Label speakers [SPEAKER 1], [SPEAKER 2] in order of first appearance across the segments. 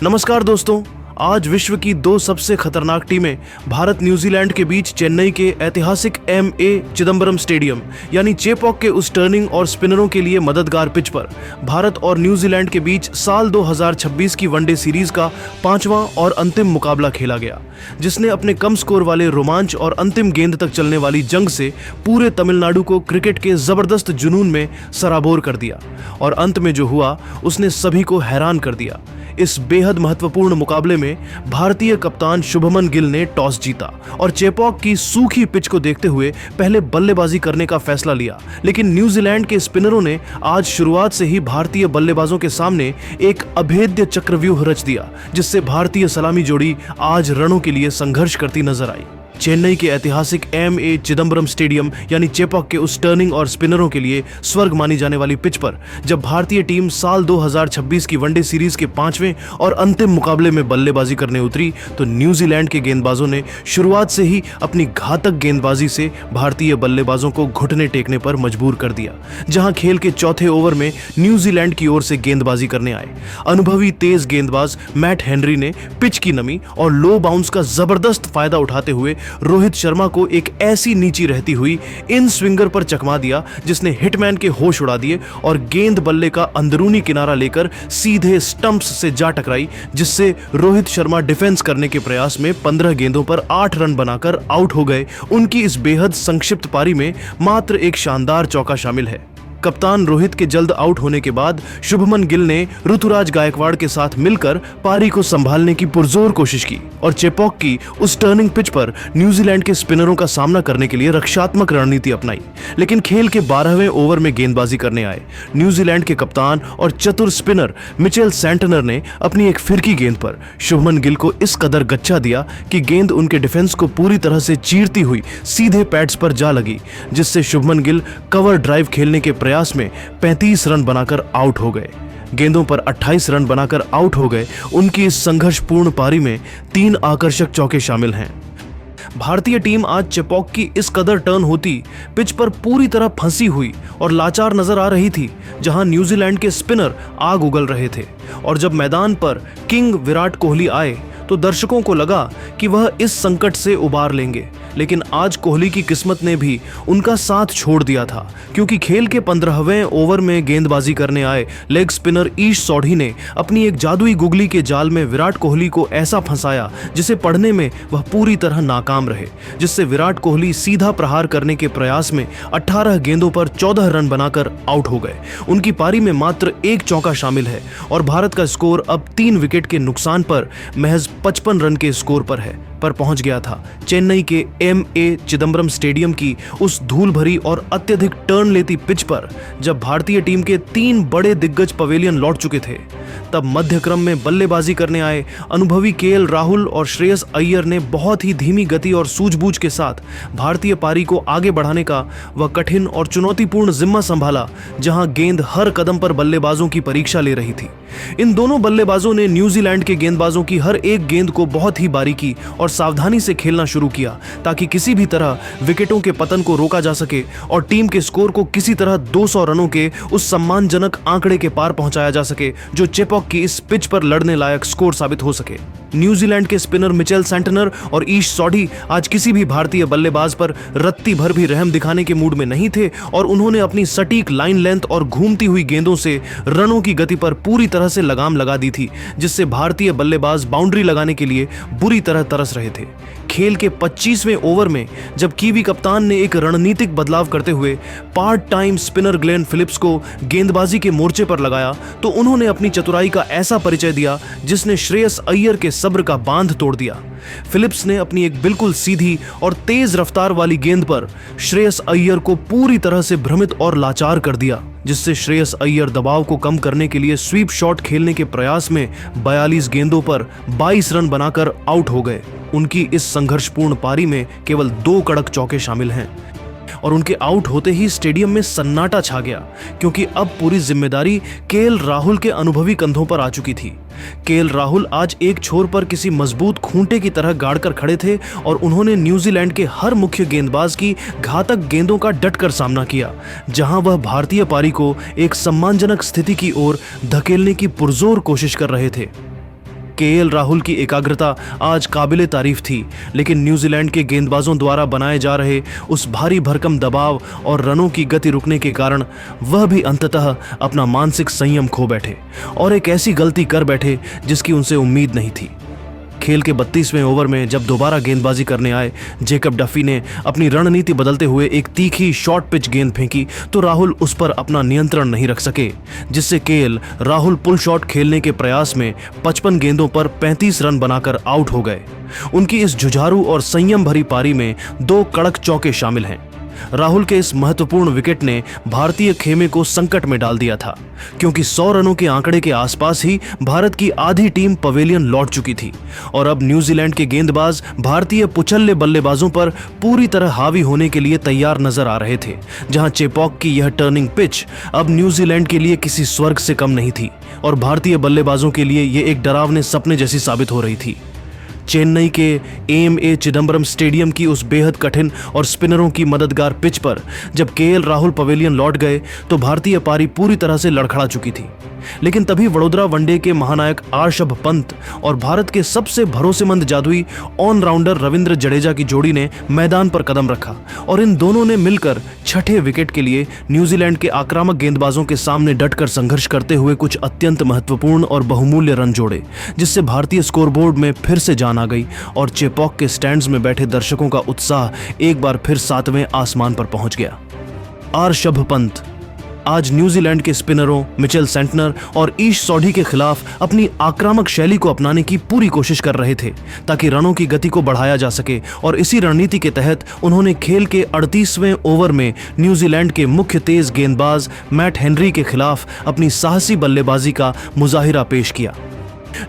[SPEAKER 1] नमस्कार दोस्तों। आज विश्व की दो सबसे खतरनाक टीमें भारत न्यूजीलैंड के बीच चेन्नई के ऐतिहासिक एम.ए. चिदंबरम स्टेडियम यानी चेपॉक के उस टर्निंग और स्पिनरों के लिए मददगार पिच पर भारत और न्यूजीलैंड के बीच साल 2026 की वनडे सीरीज का 5वां और अंतिम मुकाबला खेला गया, जिसने अपने कम स्कोर वाले रोमांच और अंतिम गेंद तक चलने वाली जंग से पूरे तमिलनाडु को क्रिकेट के जबरदस्त जुनून में सराबोर कर दिया और अंत में जो हुआ उसने सभी को हैरान कर दिया। इस बेहद महत्वपूर्ण मुकाबले में भारतीय कप्तान शुभमन गिल ने टॉस जीता और चेपॉक की सूखी पिच को देखते हुए पहले बल्लेबाजी करने का फैसला लिया, लेकिन न्यूजीलैंड के स्पिनरों ने आज शुरुआत से ही भारतीय बल्लेबाजों के सामने एक अभेद्य चक्रव्यूह रच दिया, जिससे भारतीय सलामी जोड़ी आज रनों के लिए संघर्ष करती नजर आई। चेन्नई के ऐतिहासिक एम.ए. चिदंबरम स्टेडियम यानी चेपॉक के उस टर्निंग और स्पिनरों के लिए स्वर्ग मानी जाने वाली पिच पर जब भारतीय टीम साल 2026 की वनडे सीरीज के 5वें और अंतिम मुकाबले में बल्लेबाजी करने उतरी तो न्यूजीलैंड के गेंदबाजों ने शुरुआत से ही अपनी घातक गेंदबाजी से भारतीय बल्लेबाजों को घुटने टेकने पर मजबूर कर दिया। जहां खेल के चौथे ओवर में न्यूजीलैंड की ओर से गेंदबाजी करने आए अनुभवी तेज गेंदबाज मैट हेनरी ने पिच की नमी और लो बाउंस का जबरदस्त फायदा उठाते हुए रोहित शर्मा को एक ऐसी नीची रहती हुई इन स्विंगर पर चकमा दिया जिसने हिटमैन के होश उड़ा दिए और गेंद बल्ले का अंदरूनी किनारा लेकर सीधे स्टंप्स से जा टकराई, जिससे रोहित शर्मा डिफेंस करने के प्रयास में 15 गेंदों पर 8 रन बनाकर आउट हो गए। उनकी इस बेहद संक्षिप्त पारी में मात्र एक शानदार चौका शामिल है। कप्तान रोहित के जल्द आउट होने के बाद शुभमन गिल ने ऋतुराज गायकवाड़ के साथ मिलकर पारी को संभालने की पुरजोर कोशिश की और चेपॉक की उस टर्निंग पिच पर न्यूजीलैंड के स्पिनरों का सामना करने के लिए रक्षात्मक रणनीति अपनाई, लेकिन खेल के 12वें ओवर में गेंदबाजी करने आए न्यूजीलैंड के कप्तान और चतुर स्पिनर मिचेल सैंटनर ने अपनी एक फिरकी गेंद पर शुभमन गिल को इस कदर गच्चा दिया कि गेंद उनके डिफेंस को पूरी तरह से चीरती हुई सीधे पैड्स पर जा लगी, जिससे शुभमन गिल कवर ड्राइव खेलने के प्रयास में 35 रन बनाकर आउट हो गए। गेंदों पर 28 रन बनाकर आउट हो गए। उनकी इस संघर्षपूर्ण पारी में 3 आकर्षक चौके शामिल हैं। भारतीय टीम आज चेपॉक की इस कदर टर्न होती पिच पर पूरी तरह फंसी हुई और लाचार नजर आ रही थी, जहां न्यूजीलैंड के स्पिनर आग उगल रहे थे और जब मैदान पर किंग विराट कोहली आए तो दर्शकों को लगा कि वह इस संकट से उबार लेंगे, लेकिन आज कोहली की किस्मत ने भी उनका साथ छोड़ दिया था, क्योंकि खेल के 15वें ओवर में गेंदबाजी करने आए लेग स्पिनर ईश सोढ़ी ने अपनी एक जादुई गुगली के जाल में विराट कोहली को ऐसा फंसाया जिसे पढ़ने में वह पूरी तरह नाकाम रहे, जिससे विराट कोहली सीधा प्रहार करने के प्रयास में 18 गेंदों पर 14 रन बनाकर आउट हो गए। उनकी पारी में मात्र एक चौका शामिल है और भारत का स्कोर अब 3 विकेट के नुकसान पर महज 55 रन के स्कोर पर पहुंच गया था। चेन्नई के एम.ए. चिदंबरम स्टेडियम की उस धूल भरी और अत्यधिक टर्न लेती पिच पर जब भारतीय टीम के 3 बड़े दिग्गज पवेलियन लौट चुके थे, तब मध्यक्रम में बल्लेबाजी करने आए अनुभवी के.एल. राहुल और श्रेयस अय्यर ने बहुत ही धीमी गति और सूझबूझ के साथ भारतीय पारी को आगे बढ़ाने का वह कठिन और चुनौतीपूर्ण जिम्मा संभाला, जहां गेंद हर कदम पर बल्लेबाजों की परीक्षा ले रही थी। इन दोनों बल्लेबाजों ने न्यूजीलैंड के गेंदबाजों की हर एक गेंद को बहुत ही बारीकी और सावधानी से खेलना शुरू किया, ताकि किसी भी तरह विकेटों के पतन को रोका जा सके और टीम के स्कोर को किसी तरह 200 रनों के उस सम्मानजनक आंकड़े के पार पहुंचाया जा सके जो चेपॉक की इस पिच पर लड़ने लायक स्कोर साबित हो सके। न्यूजीलैंड के स्पिनर मिचेल सैंटनर और ईश सोढ़ी आज किसी भी भारतीय बल्लेबाज पर रत्ती भर भी रहम दिखाने के मूड में नहीं थे और उन्होंने अपनी सटीक लाइन लेंथ और घूमती हुई गेंदों से रनों की गति पर पूरी तरह से लगाम लगा दी थी, जिससे भारतीय बल्लेबाज बाउंड्री लगाने के लिए बुरी तरह तरस रहे थे। खेल के 25वें ओवर में जब कीवी कप्तान ने एक रणनीतिक बदलाव करते हुए part time spinner Glenn Phillips को गेंदबाजी के मोर्चे पर लगाया, तो उन्होंने अपनी चतुराई का ऐसा परिचय दिया जिसने श्रेयस अय्यर के सब्र का बांध तोड़ दिया। फिलिप्स ने अपनी एक बिल्कुल सीधी और तेज रफ्तार वाली गेंद पर श्रेयस अय्यर को पूरी तरह से भ्रमित और लाचार कर दिया, जिससे श्रेयस अय्यर दबाव को कम करने के लिए स्वीप शॉट खेलने के प्रयास में 42 गेंदों पर 22 रन बनाकर आउट हो गए। उनकी इस संघर्षपूर्ण पारी में केवल 2 कड़क चौके शामिल हैं और उनके आउट होते ही स्टेडियम में सन्नाटा छा गया, क्योंकि अब पूरी जिम्मेदारी के.एल. राहुल के अनुभवी कंधों पर आ चुकी थी। के.एल. राहुल आज एक छोर पर किसी मजबूत खूंटे की तरह गाड़कर खड़े थे और उन्होंने न्यूजीलैंड के हर मुख्य गेंदबाज की घातक गेंदों का डटकर सामना किया, जहां वह भारतीय पारी को एक सम्मानजनक स्थिति की ओर धकेलने की पुरजोर कोशिश कर रहे थे। केएल राहुल की एकाग्रता आज काबिले तारीफ थी, लेकिन न्यूजीलैंड के गेंदबाजों द्वारा बनाए जा रहे उस भारी भरकम दबाव और रनों की गति रुकने के कारण वह भी अंततः अपना मानसिक संयम खो बैठे और एक ऐसी गलती कर बैठे जिसकी उनसे उम्मीद नहीं थी। खेल के 32वें ओवर में जब दोबारा गेंदबाजी करने आए जेकब डफी ने अपनी रणनीति बदलते हुए एक तीखी शॉर्ट पिच गेंद फेंकी तो राहुल उस पर अपना नियंत्रण नहीं रख सके, जिससे केएल राहुल पुल शॉट खेलने के प्रयास में 55 गेंदों पर 35 रन बनाकर आउट हो गए। उनकी इस जुझारू और संयम भरी पारी में 2 कड़क चौके शामिल हैं। राहुल के इस महत्वपूर्ण विकेट ने भारतीय खेमे को संकट में डाल दिया था, क्योंकि 100 रनों के आंकड़े के आसपास ही भारत की आधी टीम पवेलियन लौट चुकी थी और अब न्यूजीलैंड के गेंदबाज भारतीय पुछल्ले बल्लेबाजों पर पूरी तरह हावी होने के लिए तैयार नजर आ रहे थे। जहां चेपॉक की यह टर्निंग पिच अब न्यूजीलैंड के लिए किसी स्वर्ग से कम नहीं थी और भारतीय बल्लेबाजों के लिए यह एक डरावने सपने जैसी साबित हो रही थी। चेन्नई के एएमए चिदंबरम स्टेडियम की उस बेहद कठिन और स्पिनरों की मददगार पिच पर जब केएल राहुल पवेलियन लौट गए तो भारतीय पारी पूरी तरह से लड़खड़ा चुकी थी। लेकिन तभी वडोदरा वनडे के महानायक आर्षभ पंत और भारत के सबसे भरोसेमंद जादुई ऑलराउंडर रविंद्र जडेजा की जोड़ी ने मैदान पर कदम रखा और इन दोनों ने मिलकर छठे विकेट के लिए न्यूजीलैंड के आक्रामक गेंदबाजों के सामने डटकर संघर्ष करते हुए कुछ अत्यंत महत्वपूर्ण और बहुमूल्य रन जोड़े, जिससे भारतीय स्कोरबोर्ड में फिर से जान आ गई और चेपॉक के स्टैंड्स में बैठे दर्शकों का उत्साह एक बार फिर 7वें आसमान पर पहुंच गया। आर्षभ पंत आज न्यूजीलैंड के स्पिनरों मिचेल सेंटनर और ईश सौढी के खिलाफ अपनी आक्रामक शैली को अपनाने की पूरी कोशिश कर रहे थे ताकि रनों की गति को बढ़ाया जा सके और इसी रणनीति के तहत उन्होंने खेल के 38वें ओवर में न्यूजीलैंड के मुख्य तेज गेंदबाज मैट हेनरी के खिलाफ अपनी साहसी बल्लेबाजी का मुजाहिरा पेश किया,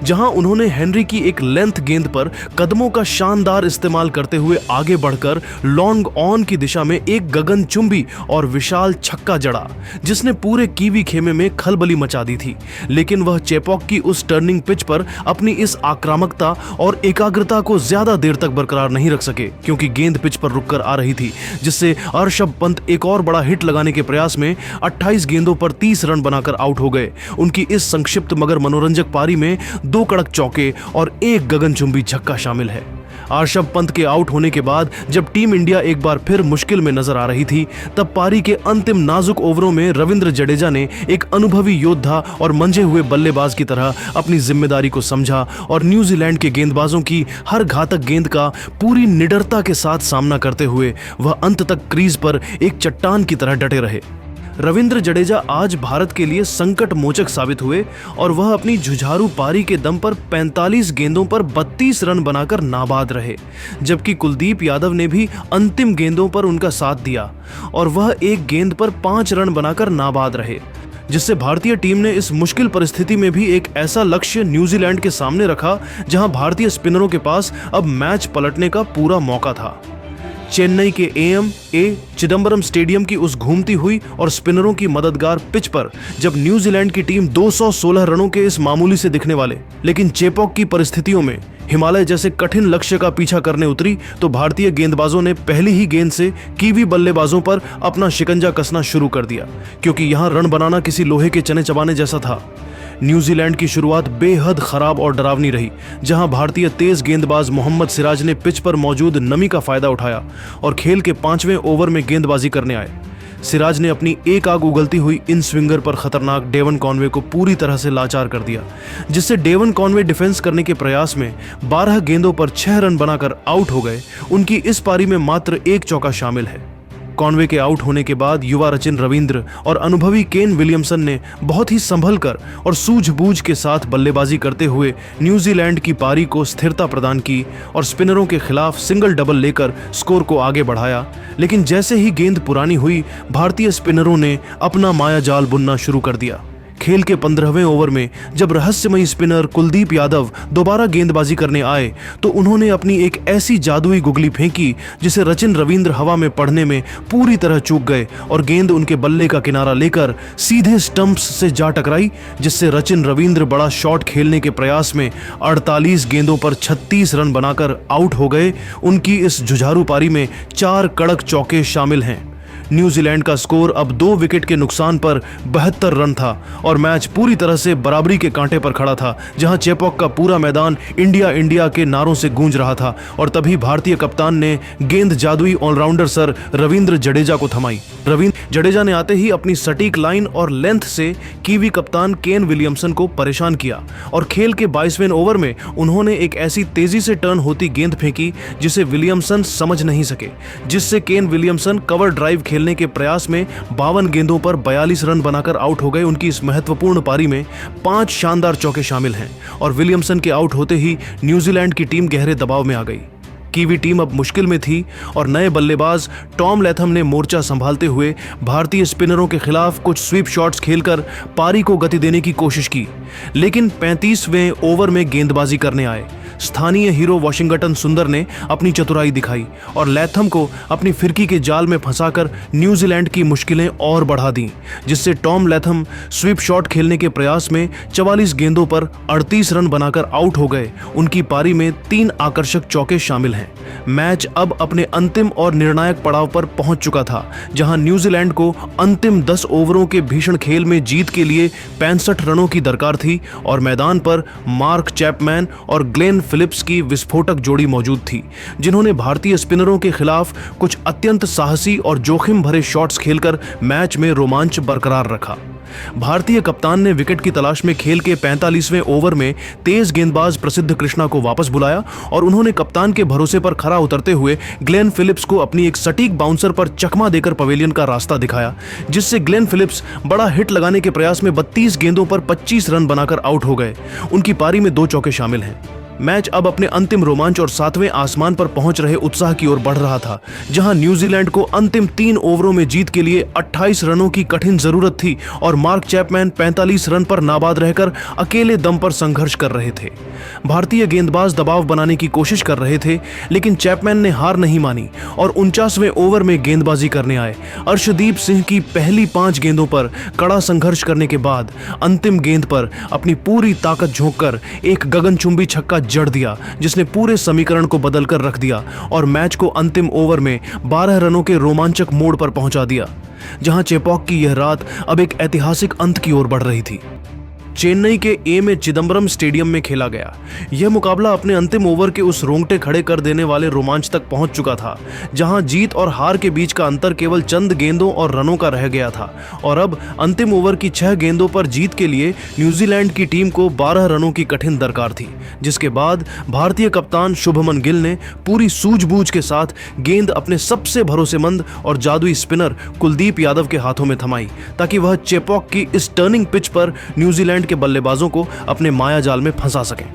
[SPEAKER 1] जहां उन्होंने हेनरी की एक लेंथ गेंद पर कदमों का शानदार इस्तेमाल करते हुए आगे बढ़कर लॉन्ग ऑन की दिशा में एक गगनचुंबी और विशाल छक्का जड़ा, जिसने पूरे कीवी खेमे में खलबली मचा दी थी। लेकिन वह चेपॉक की उस टर्निंग पिच पर अपनी इस आक्रामकता और एकाग्रता को ज्यादा देर तक बरकरार नहीं रख सके, क्योंकि गेंद पिच पर रुककर आ रही थी, जिससे आर्षभ पंत एक और बड़ा हिट लगाने के प्रयास में 28 गेंदों पर 30 रन बनाकर आउट हो गए। उनकी इस संक्षिप्त मगर मनोरंजक पारी में 2 कड़क चौके और एक गगनचुंबी छक्का शामिल है। आर्षभ पंत के आउट होने के बाद जब टीम इंडिया एक बार फिर मुश्किल में नजर आ रही थी, तब पारी के अंतिम नाजुक ओवरों में रविंद्र जडेजा ने एक अनुभवी योद्धा और मंझे हुए बल्लेबाज की तरह अपनी जिम्मेदारी को समझा और न्यूजीलैंड के गेंदबाजों की हर घातक गेंद का पूरी निडरता के साथ सामना करते हुए वह अंत तक क्रीज पर एक चट्टान की तरह डटे रहे। रविंद्र जडेजा आज भारत के लिए संकट मोचक साबित हुए और वह अपनी जुझारू पारी के दम पर 45 गेंदों पर 32 रन बनाकर नाबाद रहे, जबकि कुलदीप यादव ने भी अंतिम गेंदों पर उनका साथ दिया और वह एक गेंद पर 5 रन बनाकर नाबाद रहे, जिससे भारतीय टीम ने इस मुश्किल परिस्थिति में भी एक ऐसा लक्ष्य न्यूजीलैंड के सामने रखा जहां भारतीय स्पिनरों के पास अब मैच पलटने का पूरा मौका था। चेन्नई के एएमए चिदंबरम स्टेडियम की उस घूमती हुई और स्पिनरों की मददगार पिच पर जब न्यूजीलैंड की टीम 216 रनों के इस मामूली से दिखने वाले लेकिन चेपॉक की परिस्थितियों में हिमालय जैसे कठिन लक्ष्य का पीछा करने उतरी, तो भारतीय गेंदबाजों ने पहली ही गेंद से कीवी बल्लेबाजों पर अपना शिकंजा कसना शुरू कर दिया, क्योंकि यहां रन बनाना किसी लोहे के चने चबाने जैसा था। न्यूजीलैंड की शुरुआत बेहद खराब और डरावनी रही, जहां भारतीय तेज गेंदबाज मोहम्मद सिराज ने पिच पर मौजूद नमी का फायदा उठाया और खेल के 5वें ओवर में गेंदबाजी करने आए। सिराज ने अपनी एक आग उगलती हुई इन स्विंगर पर खतरनाक डेवन कॉनवे को पूरी तरह से लाचार कर दिया, जिससे डेवन कॉनवे डिफेंस करने के प्रयास में 12 गेंदों पर 6 रन बनाकर आउट हो गए। उनकी इस पारी में मात्र एक चौका शामिल है। कॉनवे के आउट होने के बाद युवा रचिन रविंद्र और अनुभवी केन विलियमसन ने बहुत ही संभलकर और सूझबूझ के साथ बल्लेबाजी करते हुए न्यूजीलैंड की पारी को स्थिरता प्रदान की और स्पिनरों के खिलाफ सिंगल डबल लेकर स्कोर को आगे बढ़ाया। लेकिन जैसे ही गेंद पुरानी हुई, भारतीय स्पिनरों ने अपना मायाजाल बुनना शुरू कर दिया। खेल के 15वें ओवर में जब रहस्यमयी स्पिनर कुलदीप यादव दोबारा गेंदबाजी करने आए, तो उन्होंने अपनी एक ऐसी जादुई गुगली फेंकी जिसे रचिन रविंद्र हवा में पड़ने में पूरी तरह चूक गए और गेंद उनके बल्ले का किनारा लेकर सीधे स्टंप्स से जा टकराई, जिससे रचिन रविंद्र बड़ा शॉट खेलने के प्रयास में 48 गेंदों पर 36 रन बनाकर आउट हो गए। उनकी इस जुझारू पारी में 4 कड़क चौके शामिल हैं। न्यूजीलैंड का स्कोर अब 2 विकेट के नुकसान पर 72 रन था और मैच पूरी तरह से बराबरी के कांटे पर खड़ा था, जहां चेपॉक का पूरा मैदान इंडिया इंडिया के नारों से गूंज रहा था। और तभी भारतीय कप्तान ने गेंद जादुई ऑलराउंडर सर रविंद्र जडेजा को थमाई। रविंद्र जडेजा ने आते ही अपनी सटीक लाइन और लेंथ से कीवी कप्तान केन विलियमसन को परेशान किया और खेल के 22वें ओवर में उन्होंने एक ऐसी तेजी से टर्न होती गेंद फेंकी जिसे विलियमसन समझ नहीं सके, जिससे केन विलियमसन कवर ड्राइव खेलने के प्रयास में 52 गेंदों पर 42 रन बनाकर आउट हो गए। उनकी इस महत्वपूर्ण पारी में 5 शानदार चौके शामिल हैं और विलियमसन के आउट होते ही न्यूजीलैंड की टीम गहरे दबाव में आ गई। कीवी टीम अब मुश्किल में थी और नए बल्लेबाज टॉम लैथम ने मोर्चा संभालते हुए भारतीय स्पिनरों के खिलाफ कुछ स्वीप शॉट्स खेलकर पारी को गति देने की कोशिश की, लेकिन 35वें ओवर में गेंदबाजी करने आए स्थानीय हीरो वॉशिंगटन सुंदर ने अपनी चतुराई दिखाई और लैथम को अपनी फिरकी के जाल में फंसाकर न्यूजीलैंड की मुश्किलें और बढ़ा दी, जिससे टॉम लैथम स्वीप शॉट खेलने के प्रयास में 44 गेंदों पर 38 रन बनाकर आउट हो गए। उनकी पारी में 3 आकर्षक चौके शामिल हैं। मैच अब अपने अंतिम और निर्णायक पड़ाव पर पहुंच चुका था, जहां न्यूजीलैंड को अंतिम 10 ओवरों के भीषण खेल में जीत के लिए 65 रनों की दरकार थी और मैदान पर मार्क चैपमैन और ग्लेन फिलिप्स की विस्फोटक जोड़ी मौजूद थी, जिन्होंने भारतीय स्पिनरों के खिलाफ कुछ अत्यंत साहसी और जोखिम भरे शॉट्स खेलकर मैच में रोमांच बरकरार रखा। भारतीय कप्तान ने विकेट की तलाश में खेल के 45वें ओवर में तेज गेंदबाज प्रसिद्ध कृष्णा को वापस बुलाया और उन्होंने कप्तान के भरोसे पर खरा उतरते हुए ग्लेन फिलिप्स को अपनी एक सटीक बाउंसर पर चकमा देकर पवेलियन का रास्ता दिखाया, जिससे ग्लेन फिलिप्स बड़ा हिट लगाने के प्रयास में 32 गेंदों पर 25 रन बनाकर आउट हो गए। उनकी पारी में 2 चौके शामिल हैं। मैच अब अपने अंतिम रोमांच और 7वें आसमान पर पहुंच रहे उत्साह की ओर बढ़ रहा था, जहां न्यूजीलैंड को अंतिम 3 ओवरों में जीत के लिए 28 रनों की कठिन जरूरत थी और मार्क चैपमैन 45 रन पर नाबाद रहकर अकेले दम पर संघर्ष कर रहे थे। भारतीय गेंदबाज दबाव बनाने की कोशिश कर रहे थे, लेकिन चैपमैन ने हार नहीं मानी और 49वें ओवर में गेंदबाजी करने आए। अर्शदीप सिंह की पहली 5 गेंदों पर कड़ा संघर्ष करने के बाद अंतिम गेंद पर अपनी पूरी ताकत झोंककर एक गगनचुंबी छक्का जड़ दिया, जिसने पूरे समीकरण को बदलकर रख दिया और मैच को अंतिम ओवर में 12 रनों के रोमांचक मोड़ पर पहुंचा दिया, जहां चेपॉक की यह रात अब एक ऐतिहासिक अंत की ओर बढ़ रही थी। चेन्नई के एम चिदम्बरम स्टेडियम में खेला गया यह मुकाबला अपने अंतिम ओवर के उस रोंगटे खड़े कर देने वाले रोमांच तक पहुंच चुका था, जहां जीत और हार के बीच का अंतर केवल चंद गेंदों और रनों का रह गया था और अब अंतिम ओवर की 6 गेंदों पर जीत के लिए न्यूजीलैंड की टीम को 12 रनों की कठिन दरकार थी, जिसके बाद भारतीय कप्तान शुभमन गिल ने पूरी सूझबूझ के साथ गेंद अपने सबसे भरोसेमंद और जादुई स्पिनर कुलदीप यादव के हाथों में थमाई, ताकि वह चेपॉक की इस टर्निंग पिच पर न्यूजीलैंड के बल्लेबाजों को अपने माया जाल में फंसा सकें।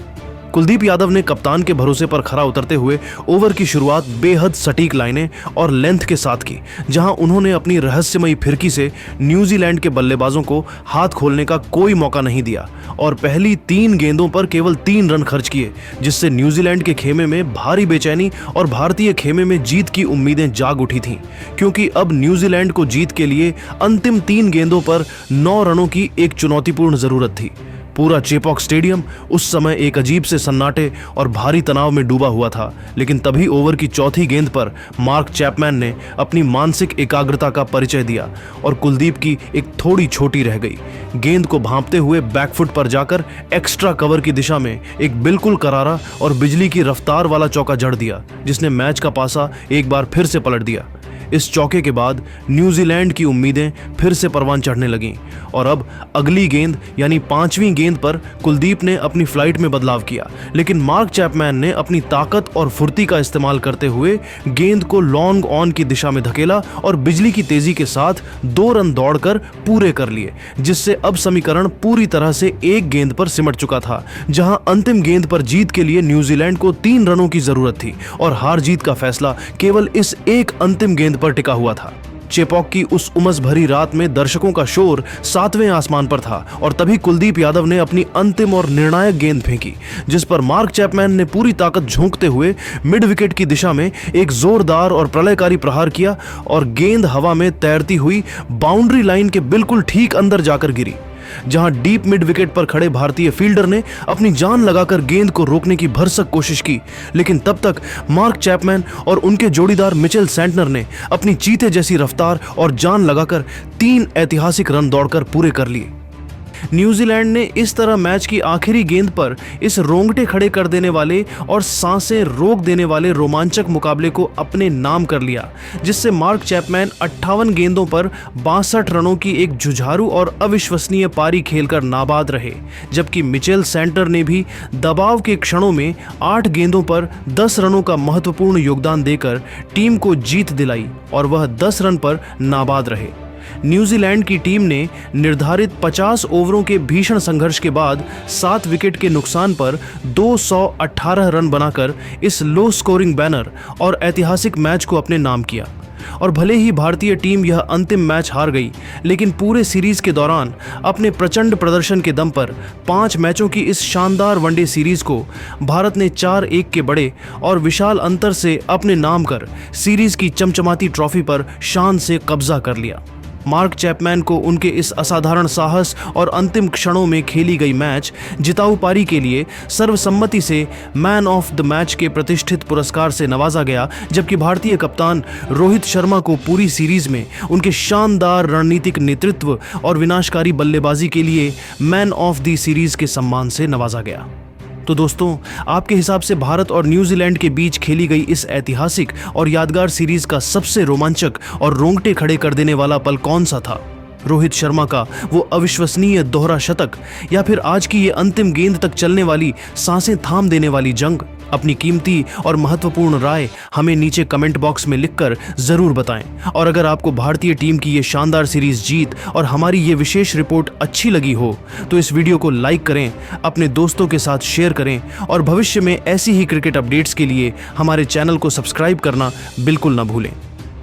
[SPEAKER 1] कुलदीप यादव ने कप्तान के भरोसे पर खरा उतरते हुए ओवर की शुरुआत बेहद सटीक लाइनें और लेंथ के साथ की, जहां उन्होंने अपनी रहस्यमयी फिरकी से न्यूजीलैंड के बल्लेबाजों को हाथ खोलने का कोई मौका नहीं दिया और पहली 3 गेंदों पर केवल 3 रन खर्च किए, जिससे न्यूजीलैंड के खेमे में भारी बेचैनी और भारतीय खेमे में जीत की उम्मीदें जाग उठी थीं, क्योंकि अब न्यूजीलैंड को जीत के लिए अंतिम 3 गेंदों पर 9 रनों की एक चुनौतीपूर्ण जरूरत थी। पूरा चेपॉक स्टेडियम उस समय एक अजीब से सन्नाटे और भारी तनाव में डूबा हुआ था, लेकिन तभी ओवर की चौथी गेंद पर मार्क चैपमैन ने अपनी मानसिक एकाग्रता का परिचय दिया और कुलदीप की एक थोड़ी छोटी रह गई गेंद को भांपते हुए बैकफुट पर जाकर एक्स्ट्रा कवर की दिशा में एक बिल्कुल करारा और बिजली की रफ्तार वाला चौका जड़ दिया, जिसने मैच का पासा एक बार फिर से पलट दिया। इस चौके के बाद न्यूजीलैंड की उम्मीदें फिर से परवान चढ़ने लगीं और अब अगली गेंद यानी 5वीं गेंद पर कुलदीप ने अपनी फ्लाइट में बदलाव किया, लेकिन मार्क चैपमैन ने अपनी ताकत और फुर्ती का इस्तेमाल करते हुए गेंद को लॉन्ग ऑन की दिशा में धकेला और बिजली की तेजी के साथ 2 रन दौड़कर पूरे कर लिए, जिससे अब समीकरण पूरी तरह से एक गेंद पर सिमट चुका था, जहां अंतिम गेंद पर जीत के लिए न्यूजीलैंड को 3 रनों की जरूरत थी और हार जीत का फैसला केवल इस एक अंतिम गेंद पर टिका हुआ था। चेपॉक की उस उमस भरी रात में दर्शकों का शोर 7वें आसमान पर था और तभी कुलदीप यादव ने अपनी अंतिम और निर्णायक गेंद फेंकी, जिस पर मार्क चैपमैन ने पूरी ताकत झोंकते हुए मिड विकेट की दिशा में एक जोरदार और प्रलयकारी प्रहार किया और गेंद हवा में तैरती हुई बाउंड्री लाइन के बिल्कुल ठीक अंदर जाकर गिरी। जहां डीप मिड विकेट पर खड़े भारतीय फील्डर ने अपनी जान लगाकर गेंद को रोकने की भरसक कोशिश की, लेकिन तब तक मार्क चैपमैन और उनके जोड़ीदार मिचेल सेंटनर ने अपनी चीते जैसी रफ्तार और जान लगाकर 3 ऐतिहासिक रन दौड़कर पूरे कर लिए। न्यूजीलैंड ने इस तरह मैच की आखिरी गेंद पर इस रोंगटे खड़े कर देने वाले और सांसें रोक देने वाले रोमांचक मुकाबले को अपने नाम कर लिया, जिससे मार्क चैपमैन 58 गेंदों पर 62 रनों की एक जुझारू और अविश्वसनीय पारी खेलकर नाबाद रहे, जबकि मिचेल सेंटर ने भी दबाव के क्षणों में 8 गेंदों पर 10 रनों का महत्वपूर्ण योगदान देकर टीम को जीत दिलाई और वह 10 रन पर नाबाद रहे। न्यूजीलैंड की टीम ने निर्धारित 50 ओवरों के भीषण संघर्ष के बाद 7 विकेट के नुकसान पर 218 रन बनाकर इस लो स्कोरिंग बैनर और ऐतिहासिक मैच को अपने नाम किया। और भले ही भारतीय टीम यह अंतिम मैच हार गई, लेकिन पूरे सीरीज के दौरान अपने प्रचंड प्रदर्शन के दम पर 5 मैचों की इस शानदार वनडे सीरीज को भारत ने 4-1 के बड़े और विशाल अंतर से अपने नाम कर सीरीज की चमचमाती ट्रॉफी पर शान से कब्जा कर लिया। मार्क चैपमैन को उनके इस असाधारण साहस और अंतिम क्षणों में खेली गई मैच जिताऊ पारी के लिए सर्वसम्मति से मैन ऑफ द मैच के प्रतिष्ठित पुरस्कार से नवाजा गया, जबकि भारतीय कप्तान रोहित शर्मा को पूरी सीरीज में उनके शानदार रणनीतिक नेतृत्व और विनाशकारी बल्लेबाजी के लिए मैन ऑफ द सीरीज के सम्मान से नवाजा गया। तो दोस्तों, आपके हिसाब से भारत और न्यूजीलैंड के बीच खेली गई इस ऐतिहासिक और यादगार सीरीज का सबसे रोमांचक और रोंगटे खड़े कर देने वाला पल कौन सा था? रोहित शर्मा का वो अविश्वसनीय दोहरा शतक, या फिर आज की ये अंतिम गेंद तक चलने वाली सांसें थाम देने वाली जंग? अपनी कीमती और महत्वपूर्ण राय हमें नीचे कमेंट बॉक्स में लिखकर जरूर बताएं। और अगर आपको भारतीय टीम की ये शानदार सीरीज जीत और हमारी ये विशेष रिपोर्ट अच्छी लगी हो तो इस वीडियो को लाइक करें, अपने दोस्तों के साथ शेयर करें और भविष्य में ऐसी ही क्रिकेट अपडेट्स के लिए हमारे चैनल को सब्सक्राइब करना बिल्कुल ना भूलें।